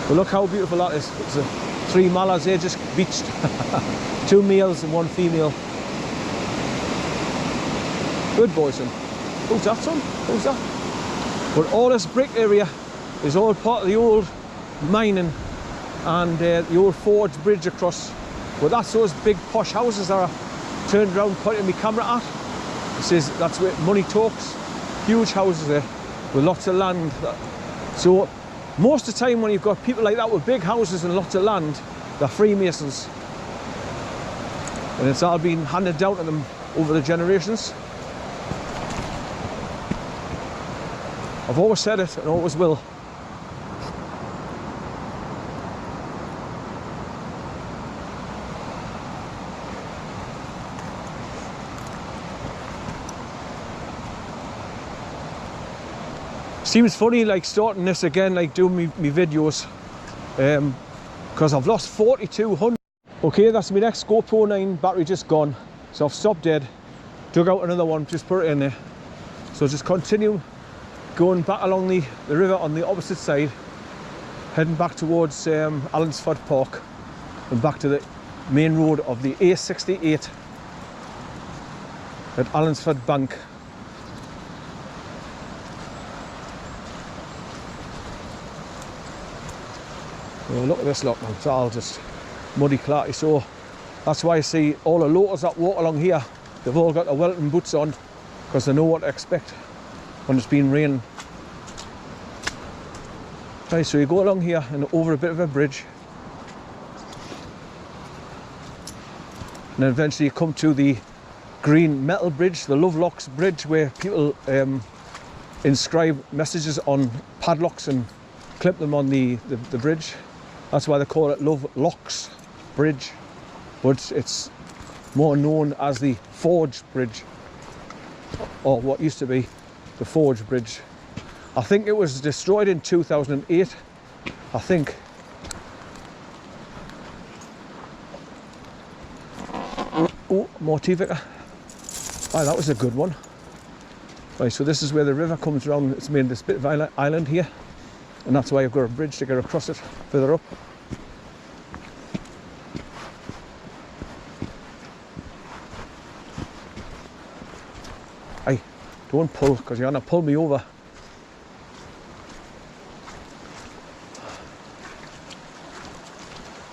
But look how beautiful that is. It's 3 mallards there just beached. 2 males and 1 female. Good boy, son. Who's that, son? Who's that? But all this brick area is all part of the old mining and the old forge bridge across. But that's those big posh houses that I turned around pointing my camera at. It says that's where money talks. Huge houses there with lots of land. So most of the time when you've got people like that with big houses and lots of land, they're Freemasons. And it's all been handed down to them over the generations. I've always said it and always will. Seems funny like starting this again, like doing me videos, because I've lost 4,200. Okay, that's my next GoPro 9 battery just gone. So I've stopped dead, dug out another one, just put it in there. So just continue going back along the river on the opposite side, heading back towards ALLENSFORD Park and back to the main road of the A68 at ALLENSFORD Bank. Oh, look at this lot, man. It's all just muddy clarty. So that's why I see all the locals that walk along here, they've all got their welting boots on because they know what to expect when it's been raining. Right, so you go along here and over a bit of a bridge, and then eventually you come to the green metal bridge, the LOVELOCKS bridge, where people inscribe messages on padlocks and clip them on the bridge. That's why they call it LOVELOCKS Bridge, but it's more known as the Forge Bridge, or what used to be the Forge Bridge. I think it was destroyed in 2008, I think. Oh, more tea vicar. Ah, that was a good one. Right, so this is where the river comes around. It's made this bit of island here, and that's why I've got a bridge to get across it further up. Aye, don't pull, because you're gonna pull me over.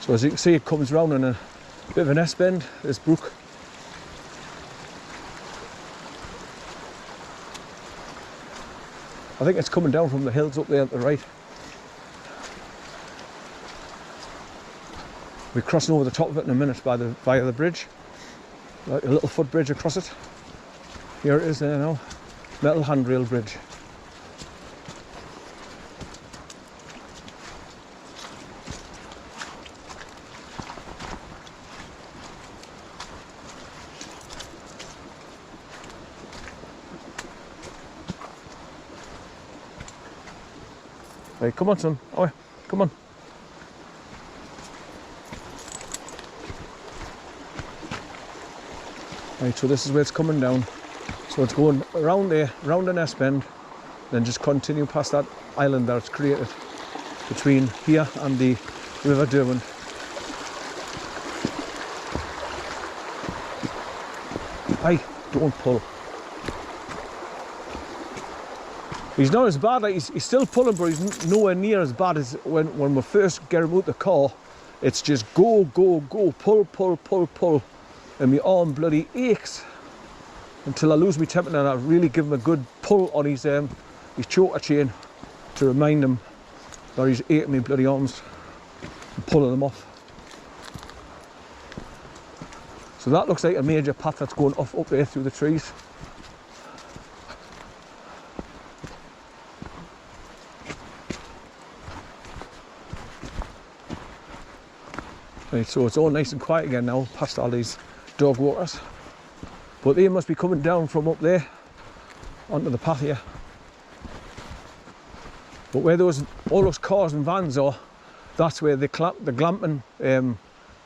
So as you can see, it comes round in a bit of an S-bend, this brook. I think it's coming down from the hills up there at the right. We're crossing over the top of it in a minute via the bridge. Like a little footbridge across it. Here it is there now. Metal handrail bridge. Right, come on, son. Oh, come on. Right, so this is where it's coming down. So it's going around there, round an S-bend, then just continue past that island that it's created between here and the River Derwent. Aye, don't pull. He's not as bad, like he's still pulling, but he's nowhere near as bad as when we first get him out the car. It's just go, go, go, pull, pull, pull, pull. And my arm bloody aches until I lose my temper, and I really give him a good pull on his choker chain to remind him that he's aching my bloody arms and pulling them off. So that looks like a major path that's going off up there through the trees. Right, so it's all nice and quiet again now, past all these dog walkers. But they must be coming down from up there onto the path here. But where all those cars and vans are, that's where the glamping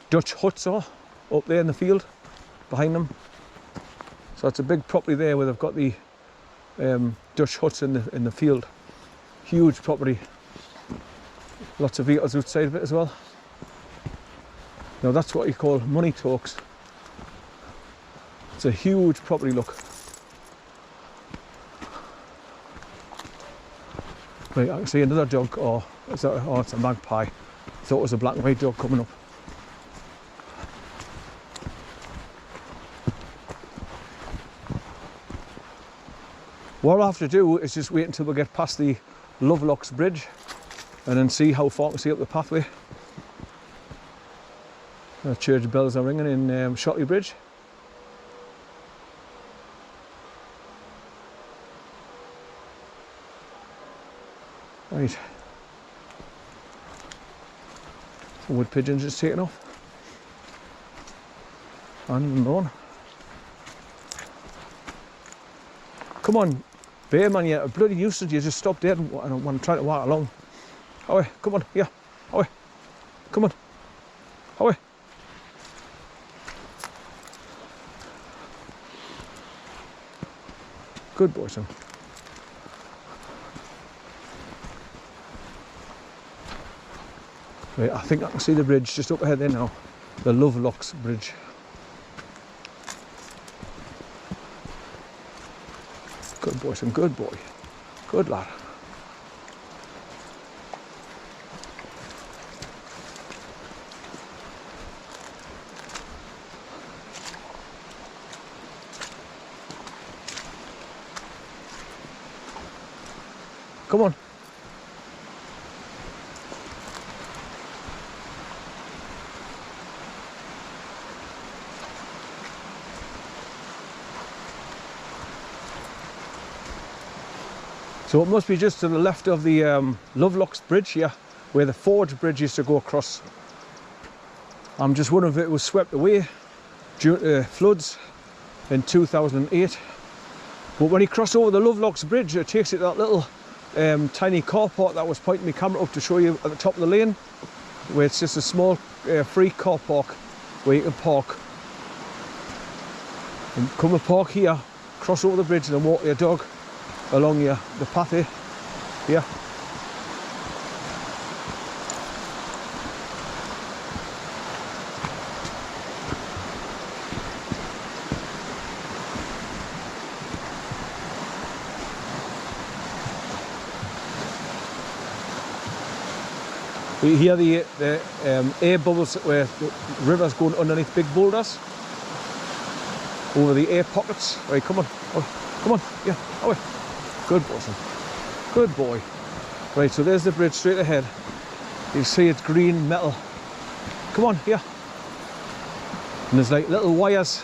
Dutch huts are, up there in the field behind them. So it's a big property there where they've got the Dutch huts in the field. Huge property. Lots of vehicles outside of it as well. Now that's what you call money talks. It's a huge property, look. Right, I can see another dog. Oh, it's a magpie. Thought it was a black and white dog coming up. What I'll have to do is just wait until we get past the Lovelocks bridge and then see how far I can see up the pathway. The church bells are ringing in Shotley Bridge. Right. The wood pigeons just taking off. And run. Come on, bear man, you're a bloody nuisance. You just stop dead and I'm trying to walk along. Away, come on, yeah, away. Come on, away. Good boy, son. Right, I think I can see the bridge just up ahead there now. The Lovelocks bridge. Good boy, son, good boy. Good lad. Come on. So it must be just to the left of the Lovelocks bridge here, where the Forge bridge used to go across. I'm just wondering if it was swept away due to floods in 2008. But when you cross over the Lovelocks bridge, it takes you to that little tiny car park that I was pointing my camera up to show you at the top of the lane, where it's just a small free car park where you can park. And come and park here, cross over the bridge and then walk your dog along the path here. Yeah. You hear the air bubbles where the river's going underneath big boulders over the air pockets. Right, come on, oh, come on, yeah, away. Good boy, son. Good boy. Right, so there's the bridge straight ahead. You see it's green metal. Come on, here. And there's like little wires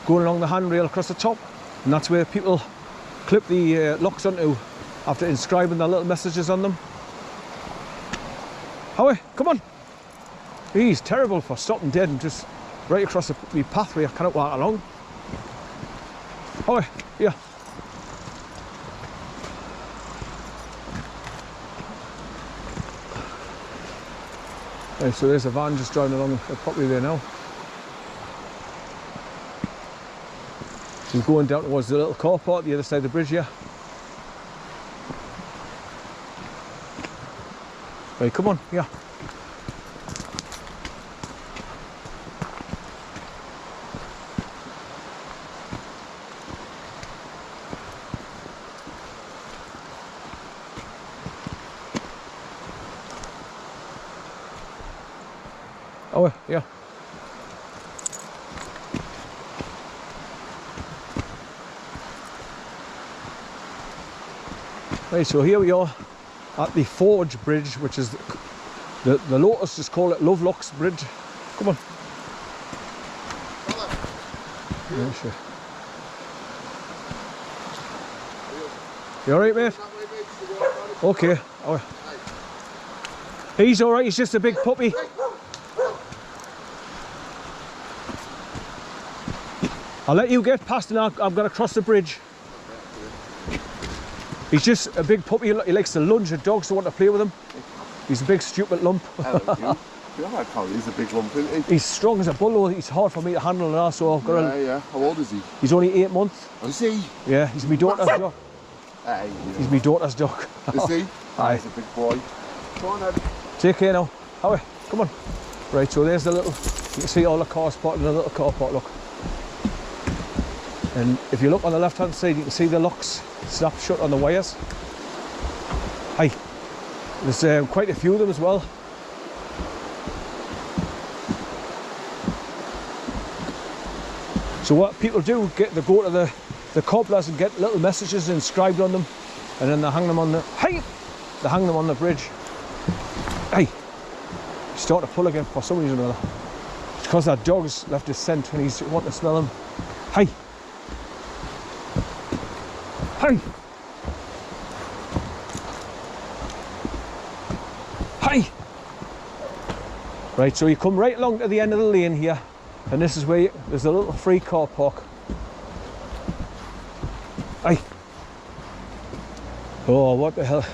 going along the handrail across the top, and that's where people clip the locks onto after inscribing their little messages on them. Howie, come on. He's terrible for stopping dead and just right across the pathway I cannot walk along. Howie, here. Right, so there's a van just driving along the property there now. She's going down towards the little car park the other side of the bridge here. Right, come on, yeah. Oh, yeah. Right, so here we are at the Forge Bridge, which is the locals just call it Lovelocks Bridge. Come on. Yeah, sure. You alright, mate? Okay. Oh. He's alright, he's just a big puppy. I'll let you get past and I'm going to cross the bridge. He's just a big puppy, he likes to lunge at dogs who want to play with him. He's a big stupid lump. He's a big lump, isn't he? He's strong as a bull though, he's hard for me to handle now, so I've got to... Yeah. How old is he? He's only 8 months. Oh, is he? Yeah, he's my daughter's dog. Yeah. He's my daughter's dog. Is he? Aye. He's a big boy. Come on, Ed. Take care now. Howie, come on. Right, so there's the little, you can see all the cars parked in the little car park, look. And if you look on the left hand side, you can see the locks snap shut on the wires. Hi. There's quite a few of them as well. So what people do, they go to the cobblers and get little messages inscribed on them, and then they hang them on the, hey! They hang them on the bridge. Hey! Start to pull again for some reason or other. It's because that dog's left his scent and he's wanting to smell them. Hey! Hey! Hey! Right, so you come right along to the end of the lane here, and this is where there's a little free car park. Hey! Oh, what the hell?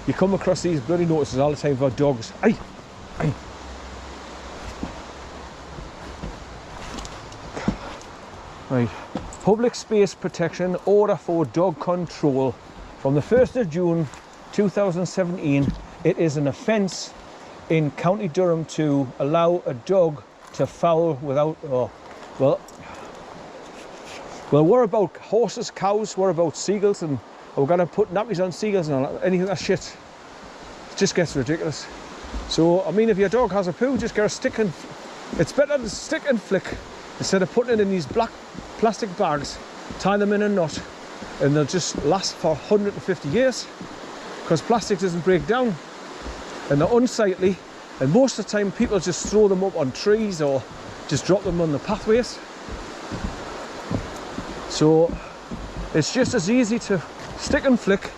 You come across these bloody notices all the time for dogs. Hey! Hey! Right. Public Space Protection Order for Dog Control. From the 1st of June 2017, it is an offence in County Durham to allow a dog to foul without, well, we're about horses, cows, we're about seagulls, and we're going to put nappies on seagulls and all, anything that shit. It just gets ridiculous. So, I mean, if your dog has a poo, just get a stick and, it's better to stick and flick instead of putting it in these black plastic bags, tie them in a knot, and they'll just last for 150 years because plastic doesn't break down and they're unsightly, and most of the time people just throw them up on trees or just drop them on the pathways. So it's just as easy to stick and flick,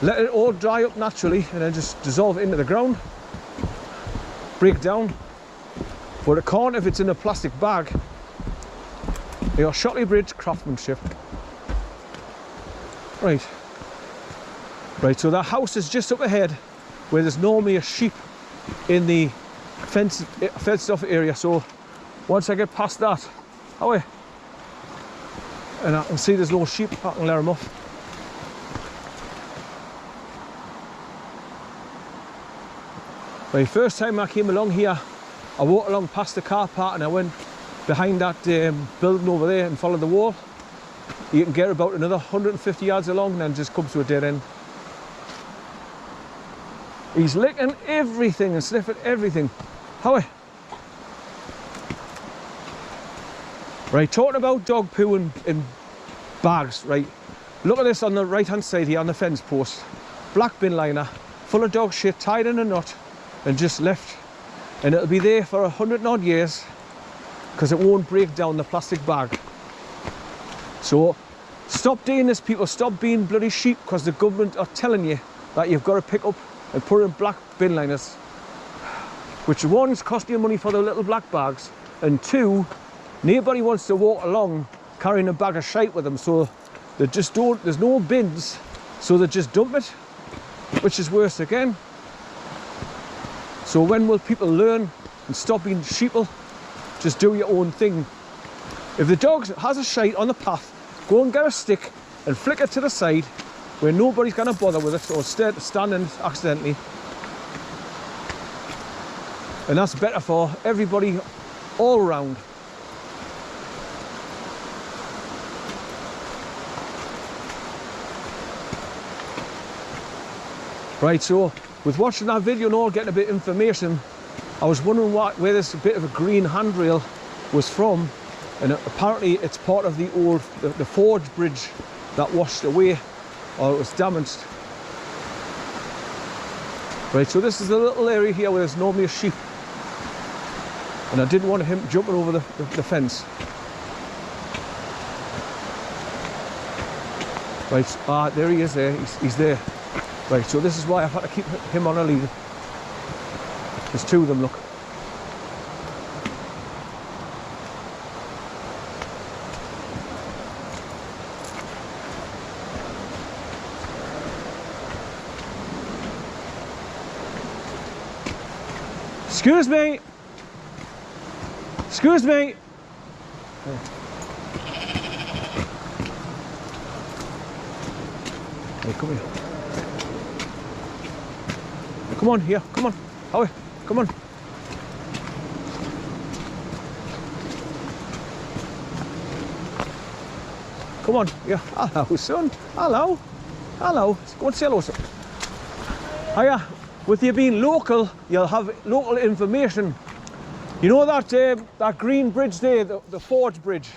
let it all dry up naturally, and then just dissolve it into the ground, break down. But it can't if it's in a plastic bag. Your Shotley Bridge craftsmanship. Right. Right, so that house is just up ahead where there's normally a sheep in the fenced off area. So once I get past that, away, and I can see there's no sheep, I can let them off. Right, first time I came along here, I walked along past the car park and I went behind that building over there and followed the wall. You can get about another 150 yards along and then just come to a dead end. He's licking everything and sniffing everything. Howie. Right, talking about dog poo in bags, right. Look at this on the right hand side here on the fence post. Black bin liner, full of dog shit, tied in a knot and just left. And it'll be there for 100 and odd years because it won't break down the plastic bag. So stop doing this, people. Stop being bloody sheep, because the government are telling you that you've got to pick up and put in black bin liners, which one's cost you money for the little black bags, and two, nobody wants to walk along carrying a bag of shite with them, so they just don't, there's no bins, so they just dump it, which is worse again. So when will people learn and stop being sheeple? Just do your own thing. If the dog has a shite on the path, go and get a stick and flick it to the side where nobody's going to bother with it or stand in it accidentally. And that's better for everybody all around. Right, so with watching that video and all, getting a bit of information, I was wondering where this bit of a green handrail was from, and apparently it's part of the old the Forge Bridge that washed away, or it was damaged. Right, so this is a little area here where there's normally a sheep, and I didn't want him jumping over the fence. Right, there he is there, he's there. Right, so this is why I've had to keep him on a lead. There's two of them, look. Excuse me! Excuse me! Hey, come here. Come on, here, come on. Howie, come on. Come on, yeah. Hello, son. Hello. Hello. Go and say hello, son. Hiya. With you being local, you'll have local information. You know that that green bridge there, the Forge Bridge?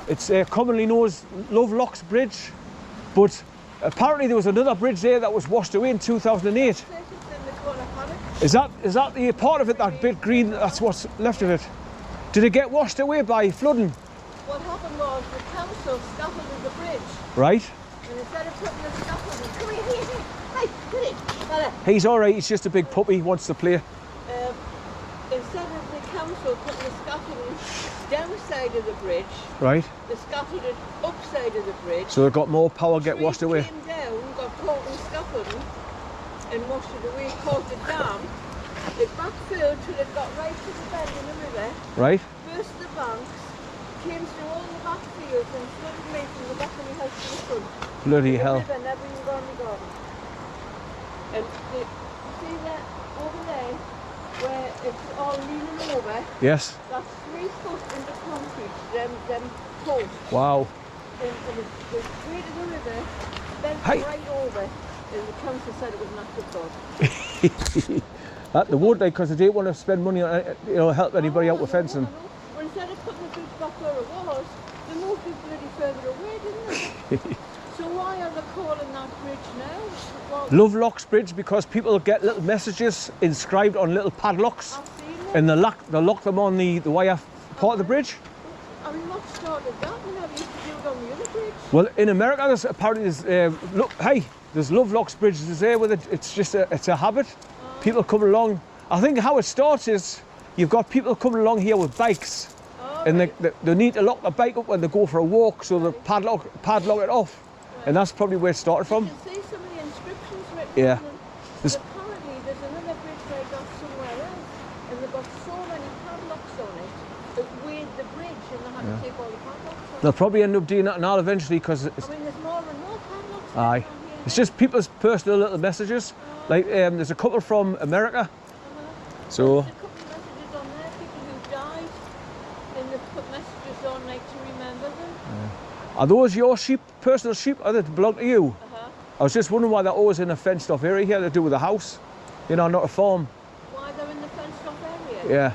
It's commonly known as Lovelocks Bridge, but apparently there was another bridge there that was washed away in 2008. Is that the part of it, that bit green, that's what's left of it? Did it get washed away by flooding? What happened was the council scaffolded the bridge. Right. And instead of putting the scaffolding, come here. Hey, come here. Fella. He's all right, he's just a big puppy, he wants to play. Instead of the council putting the scaffolding downside of the bridge, Right. they scaffolded it upside of the bridge. So it got more power, get washed away. Came down, got caught in scaffolding and washed it away, caused a dam. It backfilled till it got right to the bend in the river, Right. burst the banks, came through all the backfields and flooded me from the back of my house to the front. Bloody The hell. river never even gone to garden. And you see that over there, where it's all leaning over, Yes. that's 3 foot into concrete, them posts. Wow. And it was straight to the river, bent Hey. right over, and the council said it was an act of God. That they would, because they didn't want to spend money on, help anybody out with fencing. Well, instead of putting the bridge back where it was, they moved it bloody further away, didn't they? So why are they calling that bridge now? Well, Lovelocks Bridge, because people get little messages inscribed on little padlocks, I've seen it. and they lock them on the wire part of the bridge. I mean, what started that? We never used to do it on the other bridge. Well, in America, there's apparently there's Lovelocks bridges there with it. It's just it's a habit. People come along. I think how it starts is you've got people coming along here with bikes, and they need to lock the bike up when they go for a walk, so they padlock it off, and that's probably where it started from. You can see some of the inscriptions written Yeah. on them. But apparently there's another bridge like that somewhere else, and they've got so many padlocks on it that weighed the bridge, and they had to take all the padlocks off. They'll probably end up doing that now eventually, because I mean, there's more and more padlocks aye, around here. it's just people's personal little messages. Like there's a couple from America, so. There's a couple of messages on there, people who died, and they've put messages on like to remember them. Are those your sheep, personal sheep, or that belong to you? I was just wondering why they're always in a fenced off area here to do with a house, not a farm. Why they're in the fenced off area? Yeah.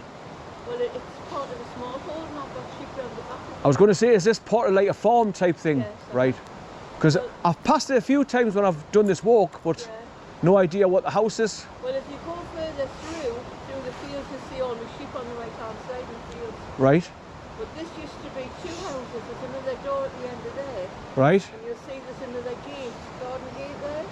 Well, it's part of a small hole, and I've got sheep round the back. I was going to say, is this part of like a farm type thing? Yes, Right. Because I've passed it a few times when I've done this walk, but no idea what the house is. Well, if you go further through the fields, you see all the sheep on the right-hand side of the fields. Right. But this used to be 2 houses. There's another door at the end of there. Right. And you'll see there's another gate, garden gate there.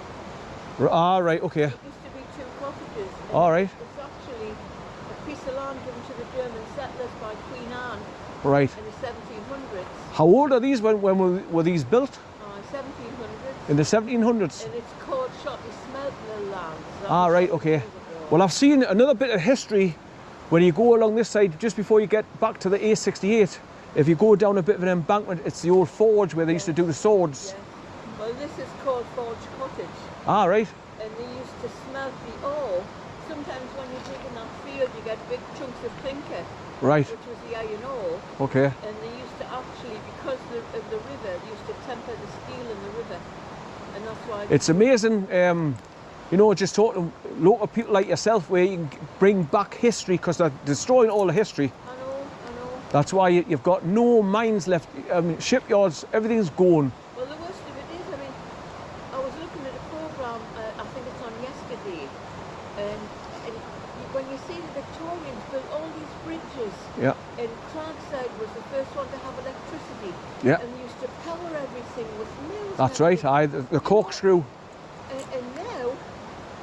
Right, okay. It used to be 2 cottages. And All right. It's actually a piece of land given to the German settlers by Queen Anne Right. in the 1700s. How old are these? When were these built? 1700s. In the 1700s? And it's called Shotty Smeltler Land. Right, okay. Well, I've seen another bit of history when you go along this side, just before you get back to the A68. If you go down a bit of an embankment, it's the old forge where they used to do the swords. Yeah. Well, this is called Forge Cottage. Right. And they used to smelt the ore. Sometimes when you're digging that field, you get big chunks of clinker, Right. which was the iron ore. Okay. And they used to actually, because of the river, they used to temper the steel in the river. And that's why... It's amazing, just talking to local people like yourself, where you can bring back history, because they're destroying all the history. I know. That's why you've got no mines left. Shipyards, everything's gone. Well, the worst of it is, I mean, I was looking at a programme, I think it's on yesterday, and when you see the Victorians built all these bridges, Yeah. and Clonside was the first one to have electricity, Yeah. and they used to power everything with mills. That's and right. everything. The corkscrew. And now,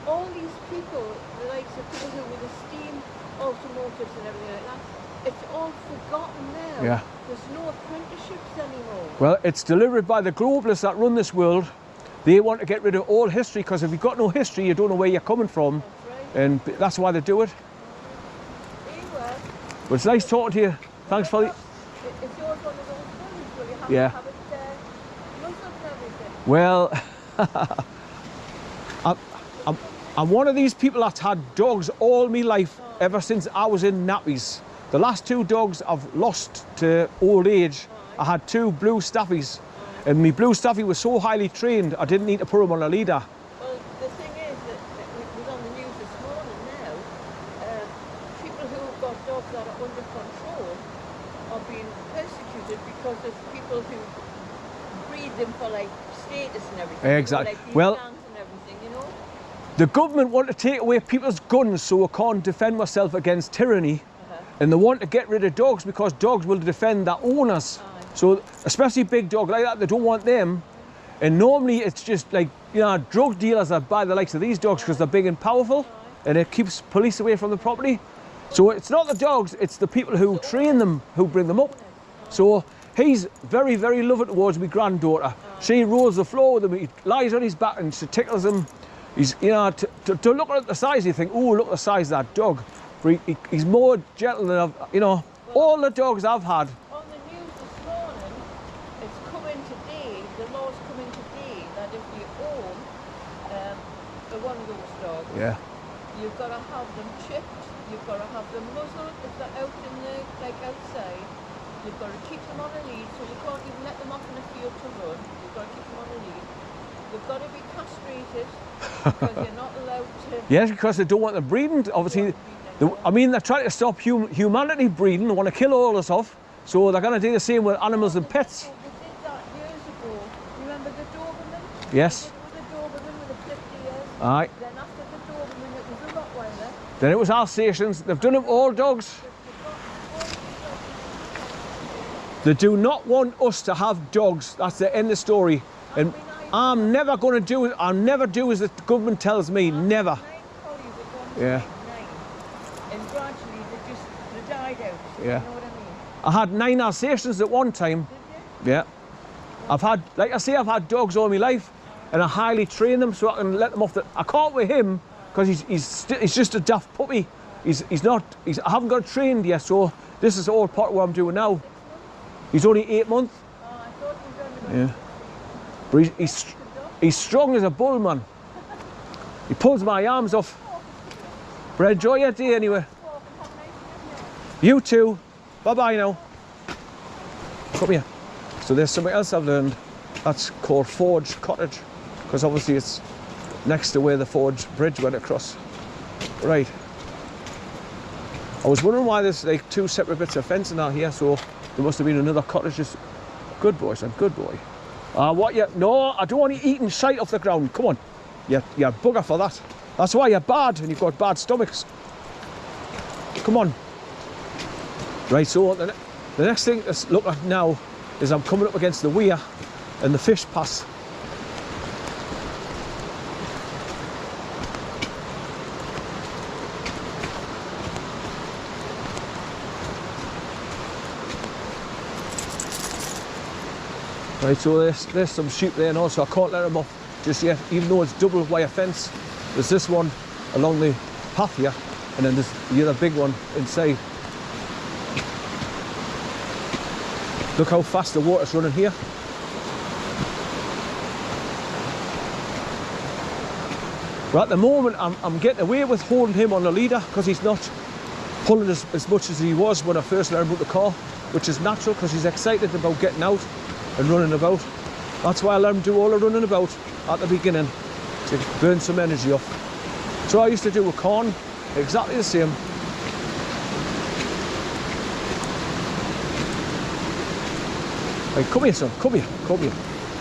all these people, the likes of people who were the steam automotives and everything like that, it's all forgotten now. Yeah. There's no apprenticeships anymore. Well, it's delivered by the globalists that run this world. They want to get rid of all history, because if you've got no history, you don't know where you're coming from. That's right. And that's why they do it. Anyway, But it's nice talking to you. Thanks for the... it's yours one of those ones where you have Yeah. to have it muzzled and everything. Well, I'm one of these people that's had dogs all my life, ever since I was in nappies. The last 2 dogs I've lost to old age. I had 2 blue staffies, and my blue staffy was so highly trained, I didn't need to put him on a leader. Well, the thing is that it was on the news this morning now. People who've got dogs that are under control are being persecuted because of people who breed them for like status and everything. Exactly. Like these Well, gangs and everything, you know. the government want to take away people's guns so I can't defend myself against tyranny. And they want to get rid of dogs because dogs will defend their owners. So, especially big dog like that, they don't want them. And normally it's just like, you know, drug dealers that buy the likes of these dogs because they're big and powerful, and it keeps police away from the property. So it's not the dogs, it's the people who train them who bring them up. So he's very, very loving towards my granddaughter. She rolls the floor with him, he lies on his back and she tickles him. He's, you know, to look at the size, you think, oh, look at the size of that dog. But he's more gentle than I've, you know, all the dogs I've had. On the news this morning, it's coming today, the law's coming today, that if you own one of those dogs, you've got to have them chipped, you've got to have them muzzled if they're out in the, like outside, you've got to keep them on a lead, so you can't even let them off in the field to run, you've got to keep them on a lead. You've got to be castrated, because you're not allowed to... Yes, because they don't want them breeding, obviously. I mean, they're trying to stop humanity breeding. They want to kill all us off. So they're going to do the same with animals and pets. They did that years ago. Remember the Doberman? Yes. They did with the Doberman with the 50 years. Aye. Then after the Doberman, it was a Rottweiler. Then it was Alsatians. They've done it with all dogs. They do not want us to have dogs. That's the end of the story. And I'm never going to do it. I'll never do as the government tells me. Never. 9 collies at one Yeah. time, 9. And gradually they died out. Yeah. You know what I mean? I had 9 Alsatians at one time. Did you? Yeah. I've had, like I say, I've had dogs all my life, and I highly train them so I can let them off the... I can't with him because he's just a daft puppy. I haven't got trained yet, so this is all part of what I'm doing now. He's only 8 months. Oh, I thought you were Yeah. But he's strong as a bull, man. He pulls my arms off. But enjoy your day anyway. You too. Bye-bye now. Come here. So there's something else I've learned. That's called Forge Cottage, because obviously it's next to where the Forge Bridge went across. Right. I was wondering why there's like 2 separate bits of fencing out here, so there must have been another cottage. Just good boy, son, good boy. What you? No, I don't want you eating shite off the ground. Come on. You're bugger for that. That's why you're bad and you've got bad stomachs. Come on. Right, so the next thing to look at now is I'm coming up against the weir and the fish pass. Right, so there's some sheep there now, so I can't let them off just yet, even though it's double wire fence. There's this one along the path here, and then there's the other big one inside. Look how fast the water's running here. But at the moment, I'm getting away with holding him on the leader because he's not pulling as much as he was when I first learned about the car, which is natural because he's excited about getting out and running about. That's why I let him do all the running about at the beginning, to burn some energy off. So I used to do with corn, exactly the same. Right, come here, son, come here, come here.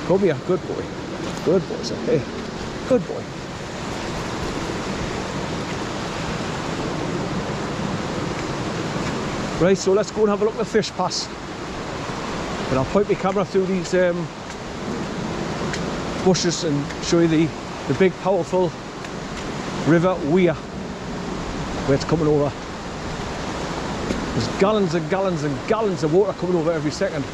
Come here, good boy. Good boy, son, hey, good boy. Right, so let's go and have a look at the fish pass. And I'll point my camera through these bushes and show you the big powerful river weir where it's coming over. There's gallons and gallons and gallons of water coming over every second.